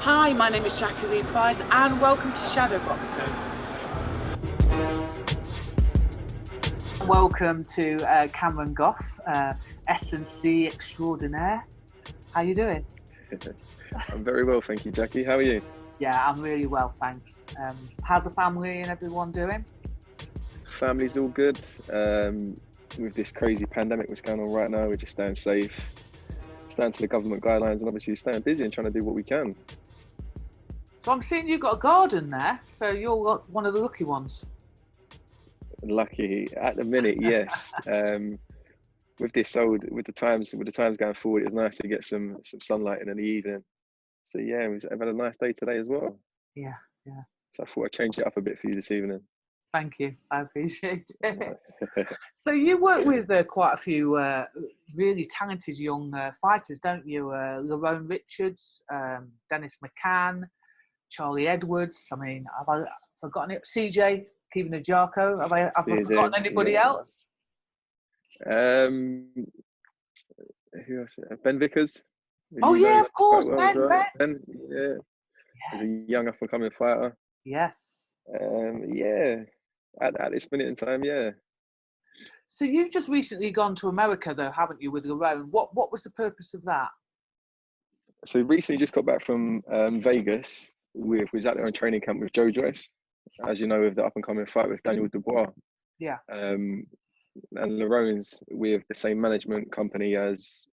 Hi, my name is Jacqui-lee Pryce and welcome to Shadowboxruk. Welcome to Cameron Goff, S&C extraordinaire. How you doing? I'm very well, thank you, Jackie. How are you? Yeah, I'm really well, thanks. How's the family and everyone doing? Family's all good. With this crazy pandemic that's going on right now, we're just staying safe, staying to the government guidelines, and obviously staying busy and trying to do what we can. So I'm seeing you've got a garden there, so you're one of the lucky ones. Lucky at the minute, yes. With the times going forward, it's nice to get some sunlight in the evening. So yeah, I've had a nice day today as well. Yeah. So I thought I'd change it up a bit for you this evening. Thank you, I appreciate it. So you work with quite a few really talented young fighters, don't you? Lerone Richards, Dennis McCann, Charlie Edwards. I mean, have I forgotten it? CJ, Kevin Ajarko. Have I forgotten anybody else? Who else? Ben Vickers. Oh yeah, of course, Ben. Yeah, yes. He's a young up and coming fighter. Yes. Yeah. At this minute in time, yeah. So you've just recently gone to America, though, haven't you, with Lerone? What was the purpose of that? So recently, just got back from Vegas. We was out there on training camp with Joe Joyce, as you know, with the up and coming fight with Daniel Dubois. Yeah. And Lerone's with the same management company as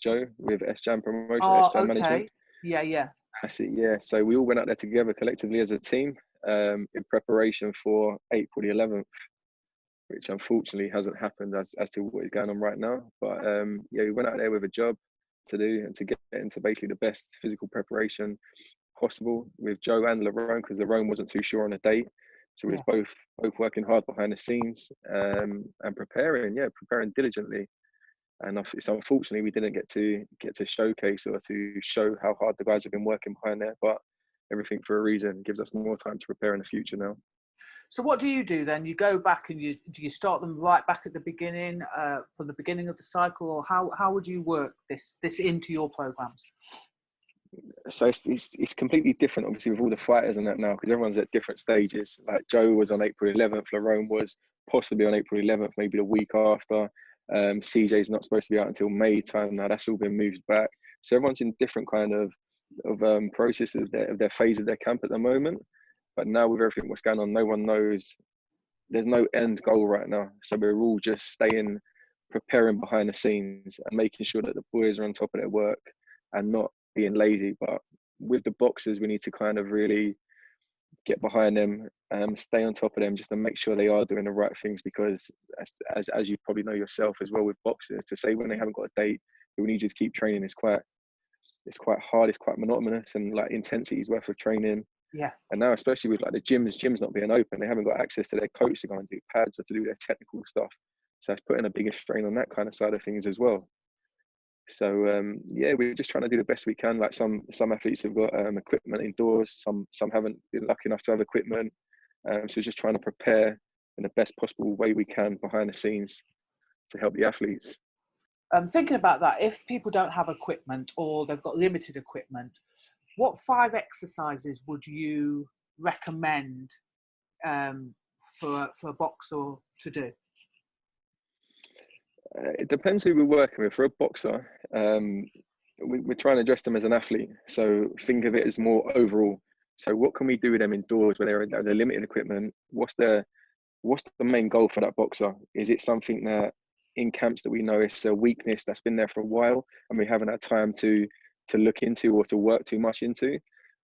Joe, with S-Jam Promotion, S-Jam Management. Yeah. That's it, yeah. So we all went out there together collectively as a team in preparation for April the 11th, which unfortunately hasn't happened as to what is going on right now. But yeah, we went out there with a job to do and to get into basically the best physical preparation possible with Joe and Lerone, because Lerone wasn't too sure on a date. So we was both working hard behind the scenes and preparing diligently. And it's unfortunately we didn't get to showcase or to show how hard the guys have been working behind there. But everything for a reason. Gives us more time to prepare in the future now. So what do you do then? You go back and do you start them right back at the beginning, from the beginning of the cycle, or how would you work this into your programs? So it's completely different, obviously, with all the fighters and that now, because everyone's at different stages. Like Joe was on April 11th, Lerone was possibly on April 11th, maybe the week after. CJ's not supposed to be out until May time now. That's all been moved back. So everyone's in different kind of processes of their phase of their camp at the moment. But now with everything what's going on, no one knows. There's no end goal right now. So we're all just preparing behind the scenes and making sure that the boys are on top of their work and not being lazy. But with the boxers, we need to kind of really get behind them, stay on top of them, just to make sure they are doing the right things. Because as you probably know yourself as well with boxers, to say when they haven't got a date, we need you to keep training is quite hard, it's quite monotonous, and like intensity is worth of training. Yeah. And now, especially with like the gyms not being open, they haven't got access to their coach to go and do pads or to do their technical stuff. So it's putting a bigger strain on that kind of side of things as well. So yeah, we're just trying to do the best we can. Like some athletes have got equipment indoors, some haven't been lucky enough to have equipment. So just trying to prepare in the best possible way we can behind the scenes to help the athletes. Thinking about that, if people don't have equipment or they've got limited equipment, what 5 exercises would you recommend for a boxer to do? It depends who we're working with. For a boxer, we're trying to address them as an athlete. So think of it as more overall. So what can we do with them indoors where they're limited equipment? What's the main goal for that boxer? Is it something that in camps that we know it's a weakness that's been there for a while and we haven't had time to look into or to work too much into?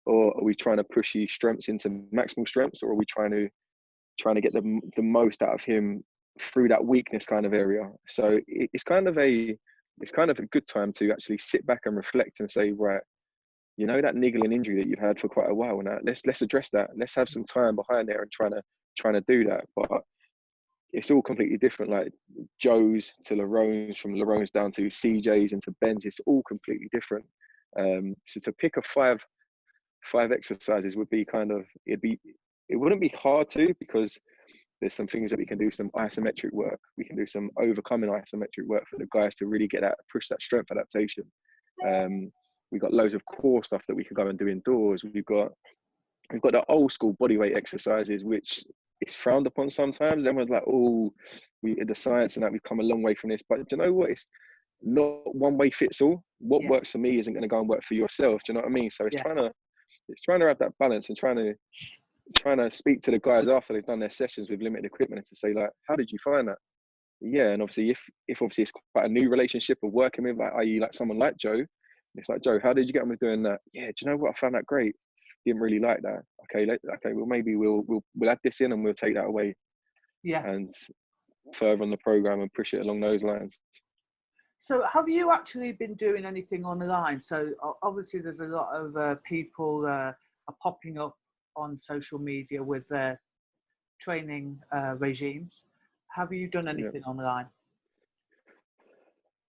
Or are we trying to push his strengths into maximal strengths, or are we trying to get the most out of him through that weakness kind of area? So it's kind of a good time to actually sit back and reflect and say, right, you know, that niggling injury that you've had for quite a while now, let's address that. Let's have some time behind there and trying to do that. But it's all completely different, like Joe's to Lerone's, from Lerone's down to CJ's and to Ben's. It's all completely different. So to pick a five exercises would be it wouldn't be hard to, because there's some things that we can do, some isometric work. We can do some overcoming isometric work for the guys to really push that strength adaptation. We've got loads of core stuff that we could go and do indoors. We've got the old school bodyweight exercises, which is frowned upon sometimes. Everyone's like, oh, the science and that, we've come a long way from this. But do you know what? It's not one way fits all. What Yes. works for me isn't going to go and work for yourself. Do you know what I mean? So it's trying to have that balance, and trying to speak to the guys after they've done their sessions with limited equipment, and to say, like, how did you find that? Yeah, and obviously if obviously it's quite a new relationship of working with, like, i.e. like someone like Joe, it's like, Joe, how did you get on with doing that? Yeah, do you know what? I found that great. Didn't really like that. Okay, well, maybe we'll add this in and we'll take that away. Yeah. And further on the program and push it along those lines. So have you actually been doing anything online? So obviously there's a lot of people are popping up on social media with their training regimes. Have you done anything online?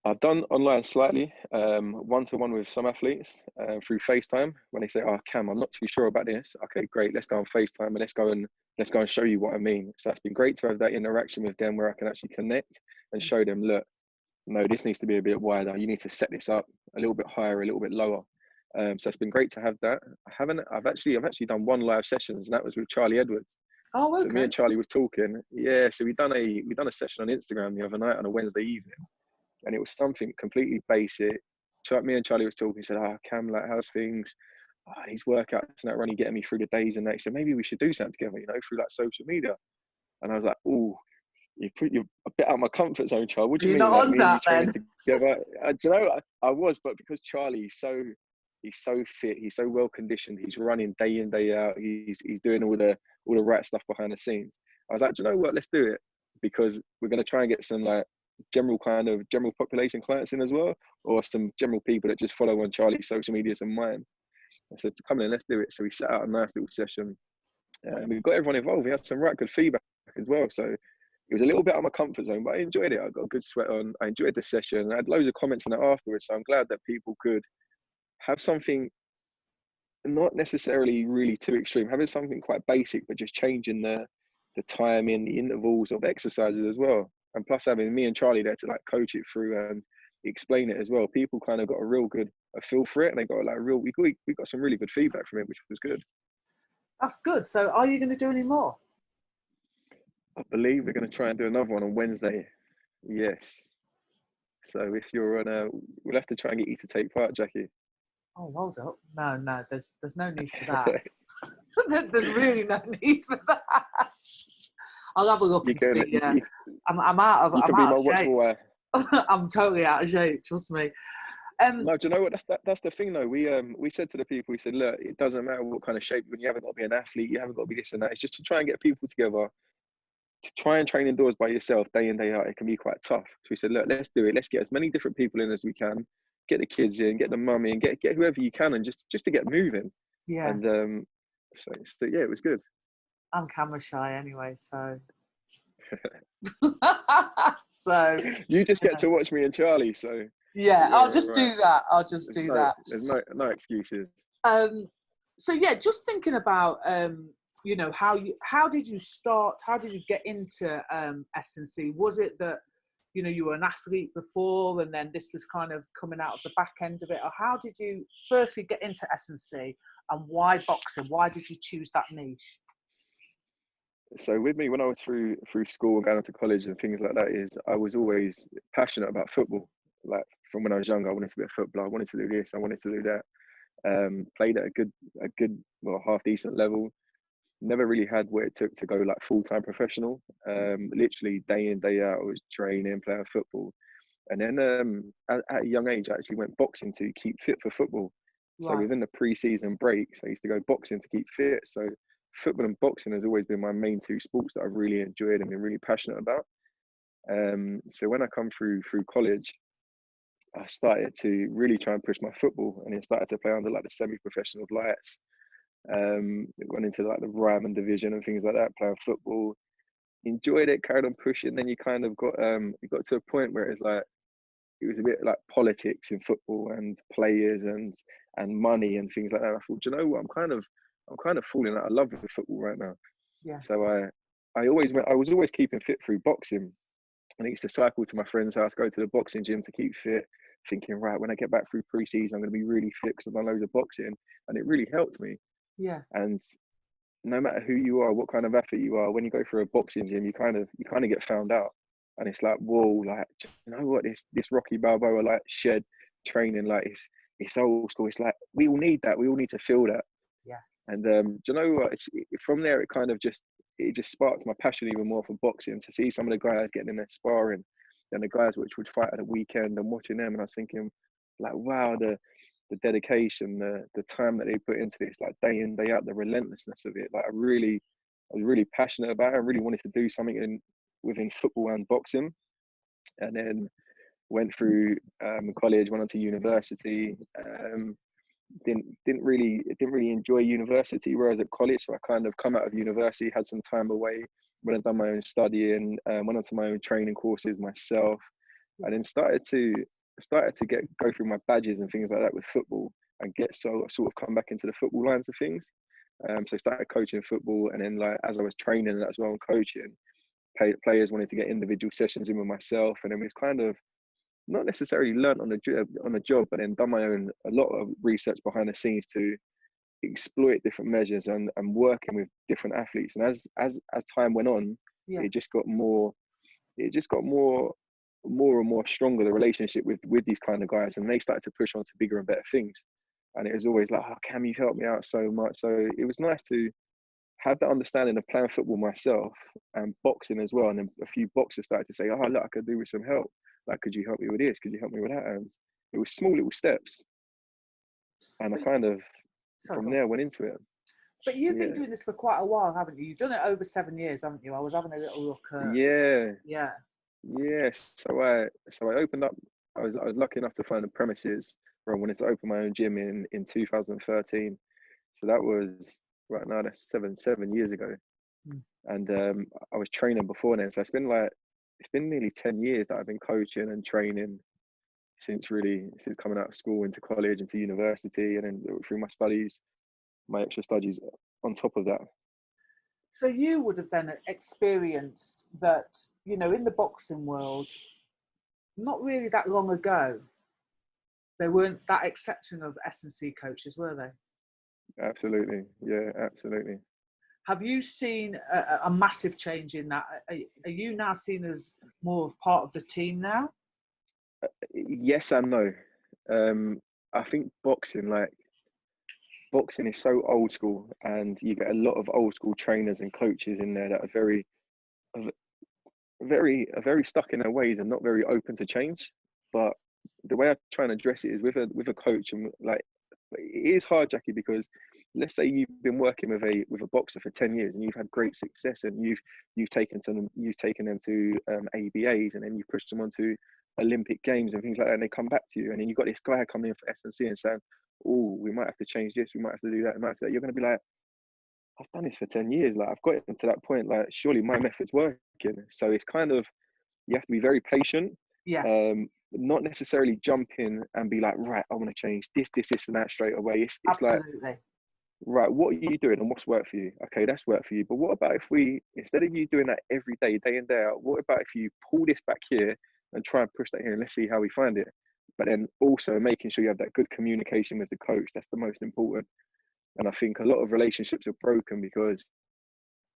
I've done online slightly, one-to-one with some athletes through FaceTime. When they say, "Oh, Cam, I'm not too sure about this." Okay, great. Let's go on FaceTime and let's go and show you what I mean. So it's been great to have that interaction with them, where I can actually connect and show them, look, no, this needs to be a bit wider. You need to set this up a little bit higher, a little bit lower. So it's been great to have that. I've actually done one live sessions, and that was with Charlie Edwards. Oh, okay. So me and Charlie was talking. Yeah, so we done a session on Instagram the other night on a Wednesday evening. And it was something completely basic. Me and Charlie was talking. He said, Cam, like, how's things? His workouts and that running getting me through the days and that. He said, maybe we should do something together, through like social media. And I was like, oh, you're a bit out of my comfort zone, Charlie. What do you mean? You're not on that training then? Together? Do you know, I was, but because Charlie, he's so fit, he's so well conditioned, he's running day in, day out, he's doing all the right stuff behind the scenes. I was like, do you know what? Let's do it, because we're going to try and get some like general population clients in as well, or some general people that just follow on Charlie's social medias and mine. I said, come in, let's do it. So we set out a nice little session, and we've got everyone involved. We had some right good feedback as well. So it was a little bit out of my comfort zone, but I enjoyed it. I got a good sweat on. I enjoyed the session. I had loads of comments on it afterwards. So I'm glad that people could have something not necessarily really too extreme, having something quite basic, but just changing the timing, the intervals of exercises as well. And plus having me and Charlie there to like coach it through and explain it as well. People kind of got a feel for it, and they got like we got some really good feedback from it, which was good. That's good. So are you going to do any more? I believe we're going to try and do another one on Wednesday. Yes. So if you're on we'll have to try and get you to take part, Jackie. Oh, hold up. No, there's no need for that. There's really no need for that. I'll have a look and see. I'm out of shape. You can be my watchful eye. I'm totally out of shape, trust me. No, do you know what? That's the thing though. We said to the people, we said, look, it doesn't matter what kind of shape, when you haven't got to be an athlete, you haven't got to be this and that. It's just to try and get people together, to try and train indoors by yourself day in, day out. It can be quite tough. So we said, look, let's do it. Let's get as many different people in as we can. Get the kids in, get the mum in, get whoever you can, and just to get moving. Yeah. And so yeah, it was good. I'm camera shy anyway, so. So you just get to watch me and Charlie, so yeah, I'll just do that. There's no excuses. So yeah, just thinking about how did you start? How did you get into S&C? Was it that you were an athlete before, and then this was kind of coming out of the back end of it, or how did you firstly get into S&C, and why boxing? Why did you choose that niche? So with me, when I was through school and going into college and things like that, is I was always passionate about football. Like from when I was younger, I wanted to be a footballer. I wanted to do this. I wanted to do that. Played at a good, half decent level. Never really had what it took to go like full-time professional. Literally day in, day out, I was training, playing football. And then at a young age, I actually went boxing to keep fit for football. Right. So within the pre-season breaks, I used to go boxing to keep fit. So football and boxing has always been my main two sports that I've really enjoyed and been really passionate about. So when I come through college, I started to really try and push my football, and then started to play under like the semi-professional lights. Went into like the Ryman division and things like that, playing football. Enjoyed it, carried on pushing. Then you kind of got to a point where it was a bit like politics in football and players and money and things like that. I thought, you know what, I'm kind of falling out of love with football right now. Yeah. So I was always keeping fit through boxing, and I used to cycle to my friend's house, go to the boxing gym to keep fit. thinking, right, when I get back through pre-season, I'm going to be really fit because I've done loads of boxing, and it really helped me. Yeah. And no matter who you are, what kind of athlete you are, when you go through a boxing gym, you kind of get found out, and it's like, whoa, like, you know what, this Rocky Balboa like shed training, like it's old school. It's like we all need that. We all need to feel that. Yeah. And do you know what? From there, it just sparked my passion even more for boxing, to see some of the guys getting in there sparring, and the guys which would fight at the weekend, and watching them, and I was thinking, like, wow, the dedication, the time that they put into this, like day in, day out, the relentlessness of it. Like I was really passionate about it. I really wanted to do something within football and boxing. And then went through college, went on to university. Didn't really enjoy university, whereas at college, so I kind of come out of university, had some time away, went and done my own studying, went on to my own training courses myself, and then started to go through my badges and things like that with football, and sort of come back into the football lines of things. So I started coaching football, and then like as I was training as well and coaching, players wanted to get individual sessions in with myself, and then it was kind of not necessarily learnt on the job, but then done a lot of research behind the scenes to exploit different measures and working with different athletes. And as time went on, it just got more and more stronger, the relationship with these kind of guys, and they started to push on to bigger and better things. And it was always like, oh, Cam, you've helped me out so much. So it was nice to have that understanding of playing football myself and boxing as well. And then a few boxers started to say, oh, look, I could do with some help. Like, could you help me with this? Could you help me with that? And it was small little steps. And I kind of, from there, went into it. But you've been doing this for quite a while, haven't you? You've done it over 7 years, haven't you? I was having a little look. Yeah. So I opened up. I was lucky enough to find the premises where I wanted to open my own gym in 2013. So that was right now, that's seven years ago. And I was training before then. So it's been nearly 10 years that I've been coaching and training since coming out of school, into college, into university, and then through my extra studies on top of that. So you would have then experienced that, you know, in the boxing world, not really that long ago, there weren't that exception of S&C coaches, were they? Absolutely. Yeah, absolutely. Have you seen a massive change in that? Are you now seen as more of part of the team now? Yes and no. I think boxing is so old school, and you get a lot of old school trainers and coaches in there that are very stuck in their ways and not very open to change. But the way I try and address it is with a coach, and like, it is hard, Jackie, because let's say you've been working with a boxer for 10 years and you've had great success, and you've taken them to ABAs, and then you pushed them onto Olympic Games and things like that, and they come back to you, and then you've got this guy coming in for S&C and saying, oh, we might have to change this, we might have to do that, we might have to do that. You're going to be like, I've done this for 10 years, like I've got it to that point, like surely my method's working. So it's kind of, you have to be very patient. Not necessarily jump in and be like, right, I want to change this and that straight away. It's Absolutely. like, right, what are you doing and what's worked for you? Okay, that's worked for you. But what about if instead of you doing that every day, day in, day out, what about if you pull this back here and try and push that here, and let's see how we find it. But then also making sure you have that good communication with the coach. That's the most important. And I think a lot of relationships are broken because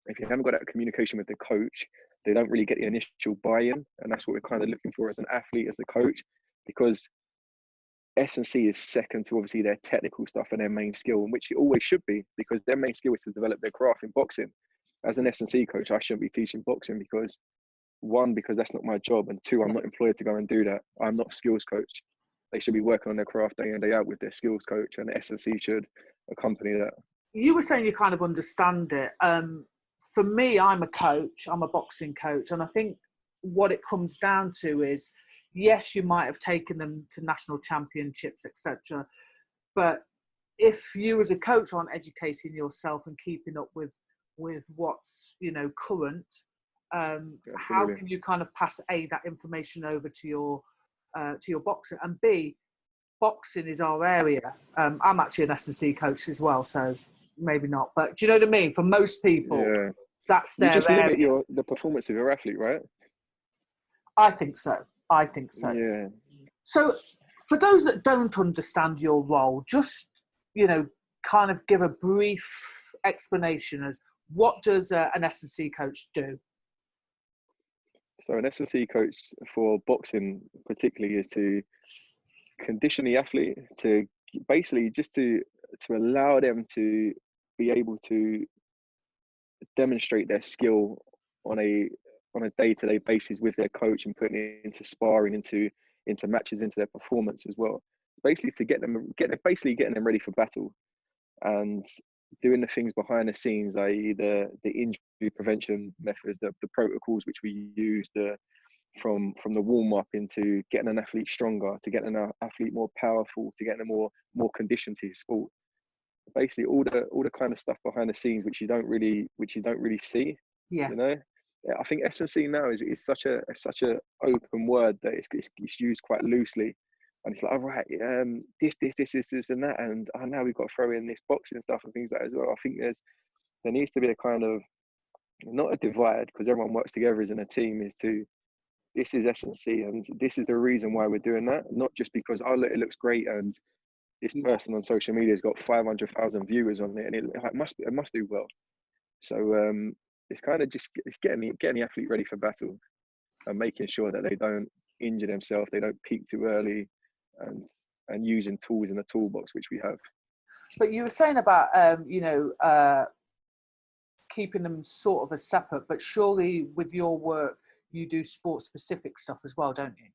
if you haven't got that communication with the coach, they don't really get the initial buy-in. And that's what we're kind of looking for as an athlete, as a coach, because S&C is second to obviously their technical stuff and their main skill, which it always should be, because their main skill is to develop their craft in boxing. As an S&C coach, I shouldn't be teaching boxing because, one, because that's not my job, and two, I'm not employed to go and do that. I'm not a skills coach. They should be working on their craft day in, day out with their skills coach, and S&C should accompany that. You were saying you kind of understand it. For me, I'm a coach, I'm a boxing coach, and I think what it comes down to is, yes, you might have taken them to national championships, etc. But if you as a coach aren't educating yourself and keeping up with what's, you know, current, how can you kind of pass A, that information over to your boxer, and B, boxing is our area. I'm actually an S&C coach as well, so maybe not. But do you know what I mean? For most people, that's their area. You just limit the performance of your athlete, right? I think so. Yeah. So For those that don't understand your role, just, kind of give a brief explanation as what does an S&C coach do? So an S&C coach for boxing particularly is to condition the athlete, to basically just to allow them to be able to demonstrate their skill on a day-to-day basis with their coach, and putting it into sparring, into matches, into their performance as well. Basically to getting them ready for battle, and doing the things behind the scenes, i.e. the injury prevention methods, the protocols which we use, from the warm-up into getting an athlete stronger, to getting an athlete more powerful, to getting them more conditioned to his sport. Basically all the kind of stuff behind the scenes which you don't really see. Yeah. I think S&C now is such a open word that it's used quite loosely, and it's like, all right, this and that, and now we've got to throw in this boxing stuff and things like that as well. I think there needs to be a kind of, not a divide, because everyone works together as in a team, this is S&C, and this is the reason why we're doing that, not just because it looks great and this person on social media has got 500,000 viewers on it, and it must do well. So it's kind of just getting the athlete ready for battle, and making sure that they don't injure themselves, they don't peak too early, and using tools in the toolbox which we have. But you were saying about keeping them sort of as separate, but surely with your work you do sport specific stuff as well, don't you?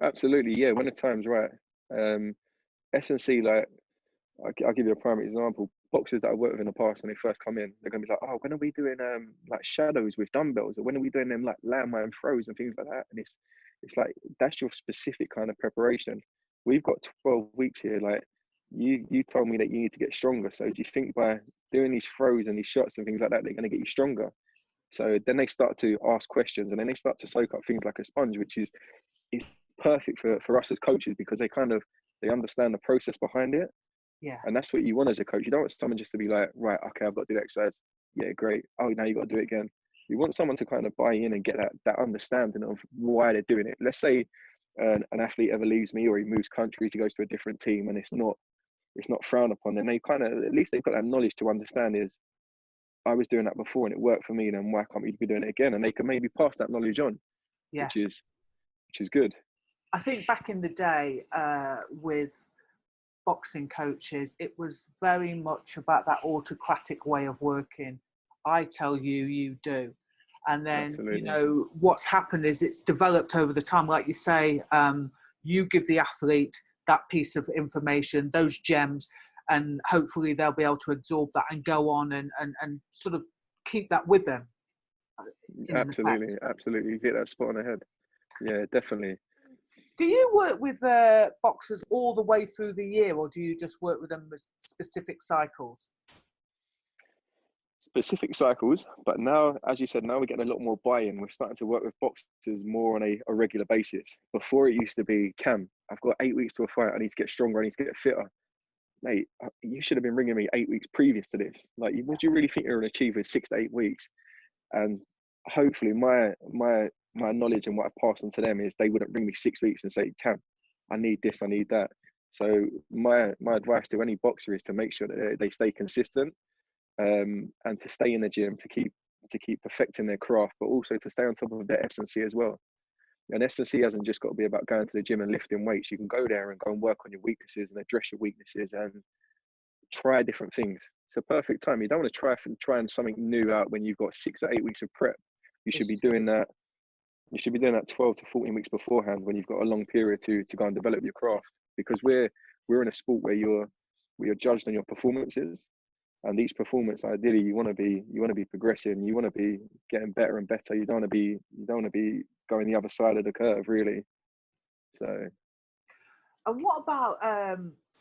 Absolutely, yeah. When the time's right. S&C, like, I'll give you a prime example. Boxers that I worked with in the past, when they first come in, they're gonna be like, oh, when are we doing like shadows with dumbbells, or when are we doing them like landmine throws and things like that? And it's like, that's your specific kind of preparation. We've got 12 weeks here. Like, you told me that you need to get stronger, so do you think by doing these throws and these shots and things like that, they're going to get you stronger? So then they start to ask questions, and then they start to soak up things like a sponge, which is perfect for us as coaches, because they understand the process behind it. Yeah. And that's what you want as a coach. You don't want someone just to be like, right, okay, I've got to do the exercise. Yeah, great. Oh, now you got to do it again. You want someone to kind of buy in and get that understanding of why they're doing it. Let's say an athlete ever leaves me, or he moves countries, he goes to a different team, and it's not frowned upon. And they kind of, at least they've got that knowledge to understand is, I was doing that before and it worked for me, then why can't we be doing it again? And they can maybe pass that knowledge on, yeah, which is good. I think back in the day with boxing coaches, it was very much about that autocratic way of working. I tell you, you do. And then, Absolutely. What's happened is it's developed over the time. Like you say, you give the athlete that piece of information, those gems, and hopefully they'll be able to absorb that and go on and sort of keep that with them. Absolutely. You hit that spot on the head. Yeah, definitely. Do you work with boxers all the way through the year, or do you just work with them with specific cycles? Specific cycles, but now, as you said, now we're getting a lot more buy-in. We're starting to work with boxers more on a regular basis. Before, it used to be, Cam, I've got 8 weeks to a fight, I need to get stronger, I need to get fitter. Mate, you should have been ringing me 8 weeks previous to this. Like, what do you really think you're going to achieve in 6 to 8 weeks? And hopefully my knowledge and what I passed on to them is, they wouldn't ring me 6 weeks and say, Cam, I need this, I need that. So my advice to any boxer is to make sure that they stay consistent, and to stay in the gym, to keep perfecting their craft, but also to stay on top of their S&C as well. And S&C hasn't just got to be about going to the gym and lifting weights. You can go there and go and work on your weaknesses and address your weaknesses and try different things. It's a perfect time. You don't want to try something new out when you've got 6 to 8 weeks of prep. You should be doing that 12 to 14 weeks beforehand, when you've got a long period to go and develop your craft. Because we're in a sport where you're judged on your performances, and each performance, ideally, you want to be progressing. You want to be getting better and better. You don't want to be going the other side of the curve, really. So. And what about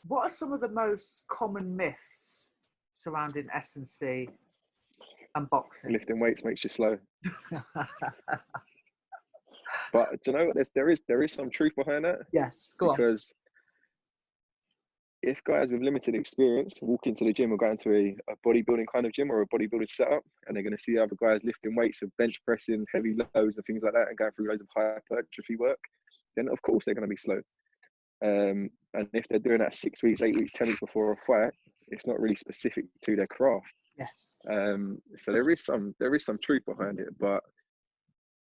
what are some of the most common myths surrounding S&C and boxing? Lifting weights makes you slow. But do you know what? There is some truth behind that. Yes, go on. Because if guys with limited experience walk into the gym or go into a bodybuilding kind of gym or a bodybuilding setup, and they're going to see other guys lifting weights and bench pressing heavy loads and things like that, and going through loads of hypertrophy work, then of course they're going to be slow. And if they're doing that 6 weeks, 8 weeks, 10 weeks before a fight, it's not really specific to their craft. Yes. So there is some truth behind it, but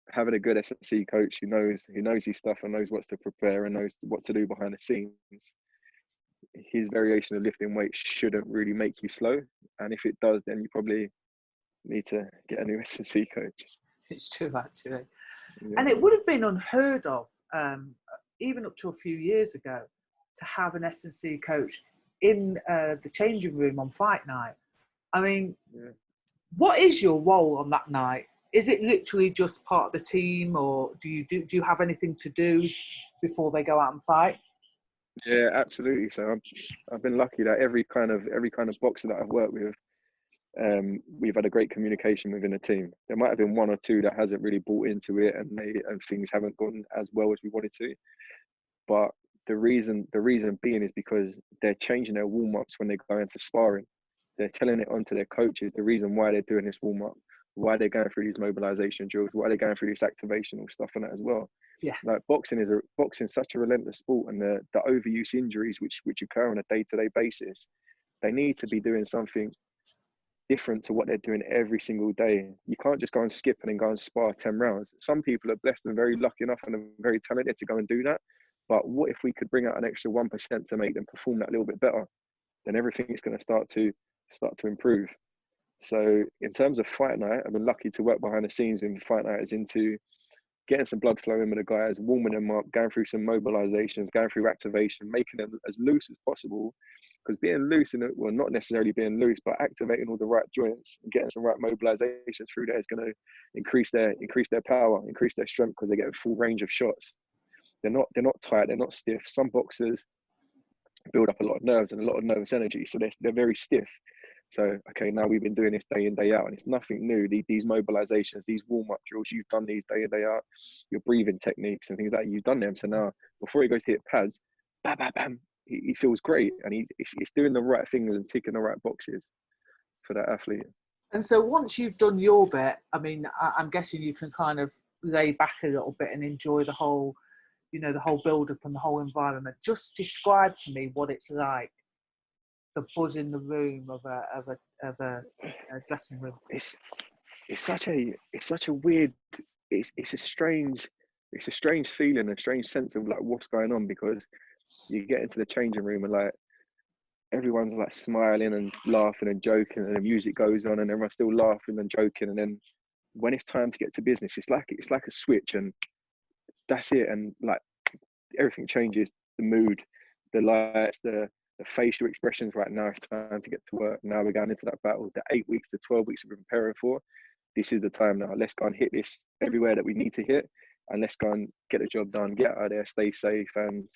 having a good S&C coach who knows his stuff and knows what to prepare and knows what to do behind the scenes, his variation of lifting weights shouldn't really make you slow. And if it does, then you probably need to get a new S&C coach. It's true, actually. Yeah. And it would have been unheard of, even up to a few years ago, to have an S&C coach in the changing room on fight night. I mean, what is your role on that night? Is it literally just part of the team, or do you have anything to do before they go out and fight? Yeah, absolutely. So I've been lucky that every kind of boxer that I've worked with, we've had a great communication within the team. There might have been one or two that hasn't really bought into it, and things haven't gone as well as we wanted to. But the reason being is because they're changing their warm-ups when they go into sparring. They're telling it onto their coaches the reason why they're doing this warm-up, why they're going through these mobilization drills, why they're going through this activational stuff and that as well. Yeah. Like boxing's such a relentless sport, and the overuse injuries which occur on a day-to-day basis, they need to be doing something different to what they're doing every single day. You can't just go and skip and then go and spar 10 rounds. Some people are blessed and very lucky enough and are very talented to go and do that. But what if we could bring out an extra 1% to make them perform that little bit better? Then everything is going to start to improve. So in terms of fight night, I've been lucky to work behind the scenes with fight night as into getting some blood flow in with the guys, warming them up, going through some mobilizations, going through activation, making them as loose as possible. Because being loose well, not necessarily being loose, but activating all the right joints and getting some right mobilizations through there is going to increase their power, increase their strength, because they get a full range of shots. They're not tight, they're not stiff. Some boxers build up a lot of nerves and a lot of nervous energy, so they're very stiff. So, okay, now we've been doing this day in, day out, and it's nothing new. These mobilizations, these warm-up drills, you've done these day in, day out, your breathing techniques and things like that, you've done them. So now, before he goes to hit pads, bam, bam, bam, he feels great, and he's doing the right things and ticking the right boxes for that athlete. And so once you've done your bit, I mean, I'm guessing you can kind of lay back a little bit and enjoy the whole, the whole build-up and the whole environment. Just describe to me what it's like, the buzz in the room of a dressing room. It's such a weird, it's a strange feeling, a strange sense of like what's going on, because you get into the changing room and like everyone's like smiling and laughing and joking, and the music goes on and everyone's still laughing and joking, and then when it's time to get to business, it's like a switch, and that's it, and like everything changes. The mood, the lights, the facial expressions. Right now, it's time to get to work. Now we're going into that battle. The 8 weeks to 12 weeks we've been preparing for. This is the time now. Let's go and hit this everywhere that we need to hit, and let's go and get the job done. Get out of there, stay safe, and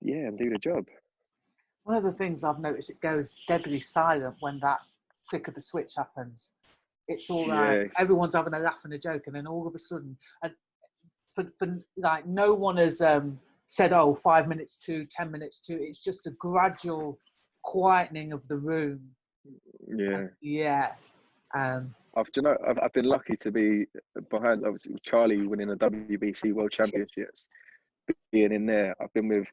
do the job. One of the things I've noticed, it goes deadly silent when that flick of the switch happens. It's all like everyone's having a laugh and a joke, and then all of a sudden, and for like no one has said, 5 minutes to 10 minutes to. It's just a gradual quietening of the room. Yeah. And, I've been lucky to be behind, obviously, Charlie winning the WBC World Championships. Being in there, I've been with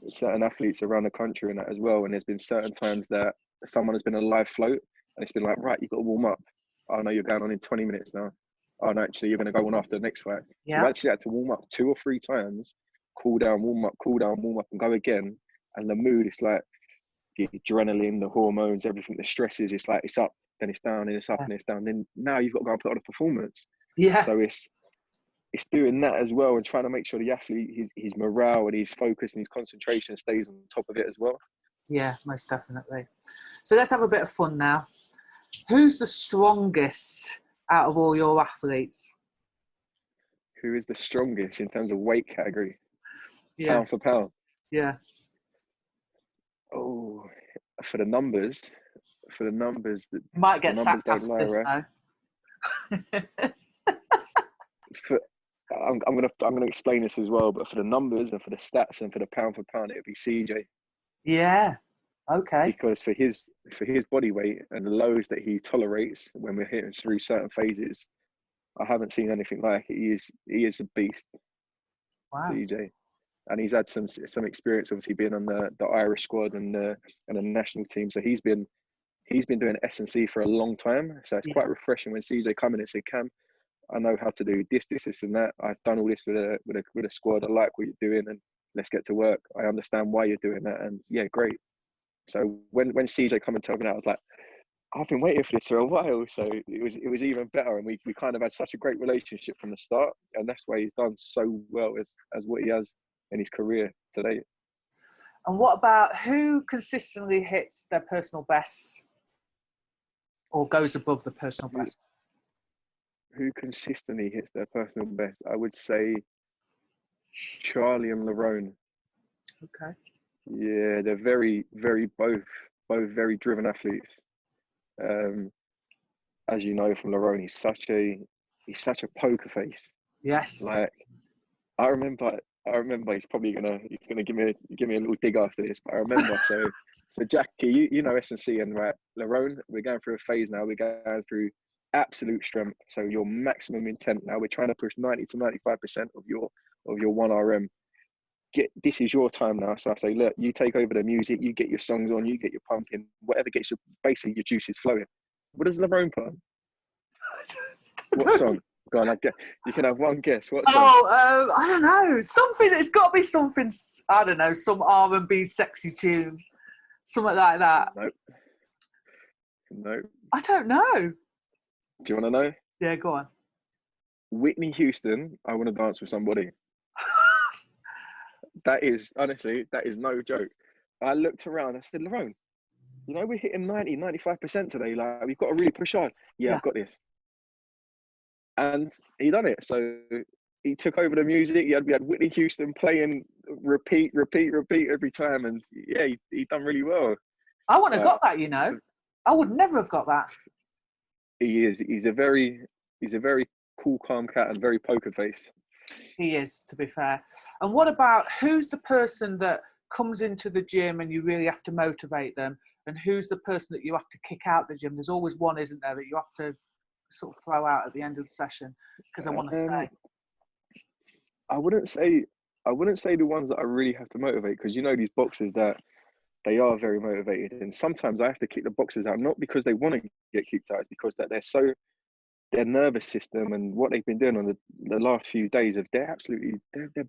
certain athletes around the country and that as well. And there's been certain times that someone has been a live float, and it's been like, right, you've got to warm up. Oh no, you're going on in 20 minutes now. Oh no, actually, you're going to go on after the next fight. Yeah. So I actually had to warm up 2 or 3 times, cool down, warm up, and go again. And the mood, it's like the adrenaline, the hormones, everything, the stresses. It's like it's up, then it's down, and it's up, and it's down. Then now you've got to go and put on a performance. Yeah. So it's doing that as well, and trying to make sure the athlete, his morale and his focus and his concentration stays on top of it as well. Yeah, most definitely. So let's have a bit of fun now. Who's the strongest out of all your athletes? Who is the strongest in terms of weight category? Yeah. Pound for pound? Yeah. Oh, for the numbers. Might get sacked after this, though. I'm gonna explain this as well, but for the numbers and for the stats and for the pound for pound, it'd be CJ. Yeah. Okay. Because for his body weight and the lows that he tolerates when we're hitting through certain phases, I haven't seen anything like it. He is a beast. Wow. CJ. and he's had some experience, obviously being on the Irish squad and the national team. So he's been doing S&C for a long time. So it's quite refreshing when CJ come in and say, Cam, I know how to do this, and that. I've done all this with a squad. I like what you're doing, and let's get to work. I understand why you're doing that, and yeah, great. So when CJ come and told me that, I was like, I've been waiting for this for a while. So it was even better, and we kind of had such a great relationship from the start, and that's why he's done so well as what he has in his career today. And what about who consistently hits their personal best or goes above the personal best? Who consistently hits their personal best? I would say Charlie and Lerone. Okay. Yeah, they're very, very both very driven athletes. As you know from Lerone, he's such a poker face. Yes. Like I remember he's gonna give me a little dig after this, but I remember so Jacqui, you know S&C, and right, Lerone, we're going through a phase now. We're going through absolute strength. So your maximum intent now. We're trying to push 90 to 95% of your 1RM. This is your time now. So I say, look, you take over the music, you get your songs on, you get your pumping, whatever gets basically your juices flowing. What does Lerone put on? What song? Go on, you can have one guess. What song? I don't know. Something. It's got to be something. I don't know. Some R&B sexy tune, something like that. Nope. I don't know. Do you want to know? Yeah, go on. Whitney Houston, I Want to Dance with Somebody. That is no joke. I looked around, I said, Lerone, you know, we're hitting 90, 95% today. Like, we've got to really push on. Yeah, I've got this. And he done it. So he took over the music. We had Whitney Houston playing repeat every time. And yeah, he done really well. I wouldn't have got that, you know. I would never have got that. He is. He's a very cool, calm cat and very poker face. He is, to be fair. And what about who's the person that comes into the gym and you really have to motivate them, and who's the person that you have to kick out the gym? There's always one, isn't there, that you have to sort of throw out at the end of the session because I want to stay. I wouldn't say the ones that I really have to motivate, because you know these boxers that they are very motivated, and sometimes I have to kick the boxers out, not because they want to get kicked out, it's because that their nervous system and what they've been doing on the last few days they're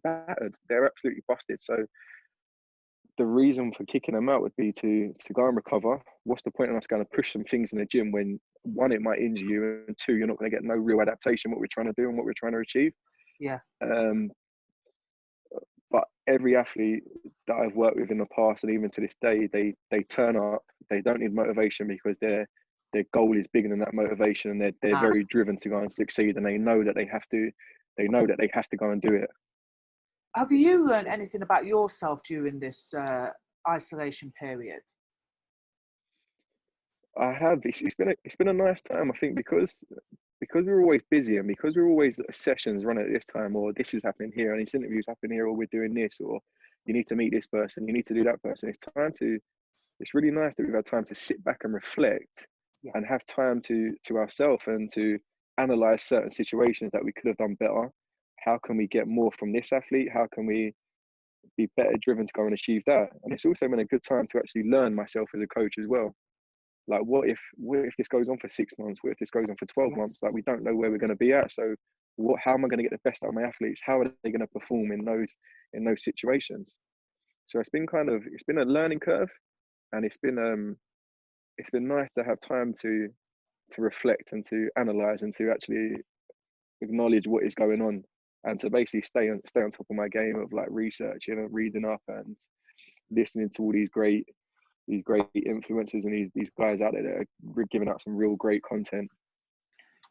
battered, they're absolutely busted. So the reason for kicking them out would be to go and recover. What's the point of us going to push some things in the gym when, one, it might injure you, and two, you're not going to get no real adaptation what we're trying to do and what we're trying to achieve. Yeah. But every athlete that I've worked with in the past, and even to this day, they turn up. They don't need motivation because their goal is bigger than that motivation, and they're very driven to go and succeed, and they know that they have to go and do it. Have you learned anything about yourself during this isolation period? I have. It's been a nice time, I think, because we're always busy, and because we're always sessions run at this time, or this is happening here, and these interviews happen here, or we're doing this, or you need to meet this person, you need to do that person. It's really nice that we've had time to sit back and reflect, and have time to ourselves and to analyze certain situations that we could have done better. How can we get more from this athlete? How can we be better driven to go and achieve that? And it's also been a good time to actually learn myself as a coach as well. Like, what if this goes on for 6 months? What if this goes on for 12 months? Like, we don't know where we're going to be at. So how am I going to get the best out of my athletes? How are they going to perform in those situations? So it's been a learning curve, and it's been nice to have time to reflect and to analyze and to actually acknowledge what is going on, and to basically stay on top of my game of like researching and reading up and listening to all these great influencers and these guys out there that are giving out some real great content.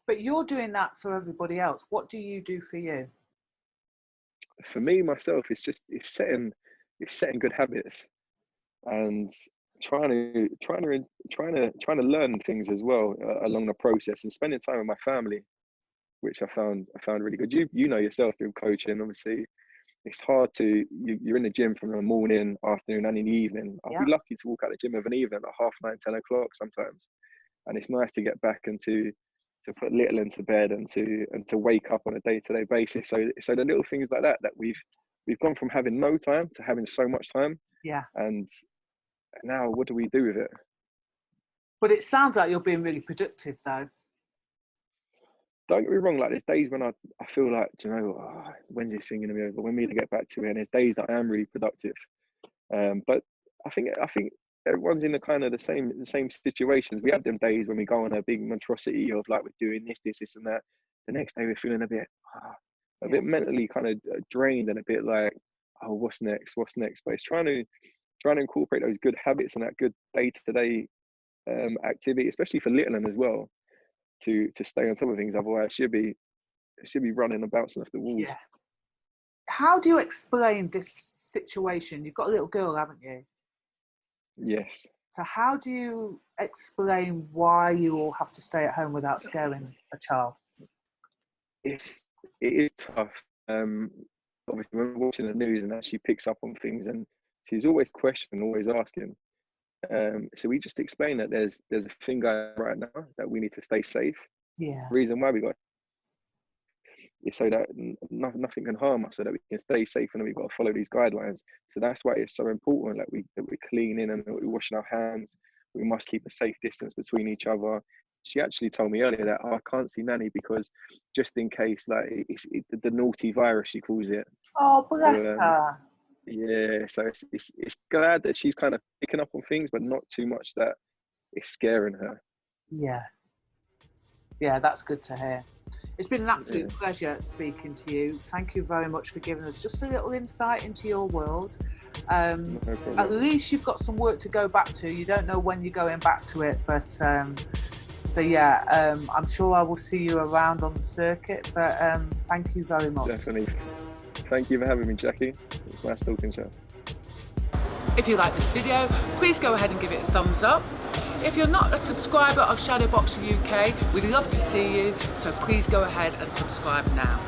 But you're doing that for everybody else. What do you do for you? For me, myself, it's setting good habits and trying to learn things as well along the process, and spending time with my family, which I found really good. You know yourself through coaching, obviously. It's hard you're in the gym from the morning, afternoon, and in the evening. I'll be lucky to walk out the gym of an evening at 9:30, 10 o'clock sometimes. And it's nice to get back and to put little into bed and to wake up on a day-to-day basis. So the little things like that we've we've gone from having no time to having so much time. Yeah. And now what do we do with it? But it sounds like you're being really productive though. Don't get me wrong, like there's days when I feel like, do you know, when's this thing going to be over? When are we going to get back to it? And there's days that I am really productive. But I think everyone's in the kind of the same situations. We have them days when we go on a big monstrosity of like, we're doing this and that. The next day we're feeling a bit mentally kind of drained and a bit like, oh, what's next? But it's trying to incorporate those good habits and that good day-to-day activity, especially for little one as well, to stay on top of things. Otherwise, she'll be running and bouncing off the walls. Yeah. How do you explain this situation? You've got a little girl, haven't you? Yes. So how do you explain why you all have to stay at home without scaring a child? It is tough. Obviously, when we're watching the news and that, she picks up on things and she's always questioning, always asking. So we just explain that there's a thing going right now that we need to stay safe. Yeah. The reason why we got is so that nothing can harm us, so that we can stay safe, and we've got to follow these guidelines. So that's why it's so important that we're cleaning and that we're washing our hands. We must keep a safe distance between each other. She actually told me earlier that I can't see Nanny because just in case, like it's the naughty virus, she calls it. Oh, bless her. Yeah, so it's glad that she's kind of picking up on things, but not too much that it's scaring her. Yeah, that's good to hear. It's been an absolute pleasure speaking to you. Thank you very much for giving us just a little insight into your world. No problem. At least you've got some work to go back to. You don't know when you're going back to it, but I'm sure I will see you around on the circuit. But thank you very much. Definitely. Thank you for having me, Jackie. It's nice talking to you. If you like this video, please go ahead and give it a thumbs up. If you're not a subscriber of Shadowboxer UK, we'd love to see you, so please go ahead and subscribe now.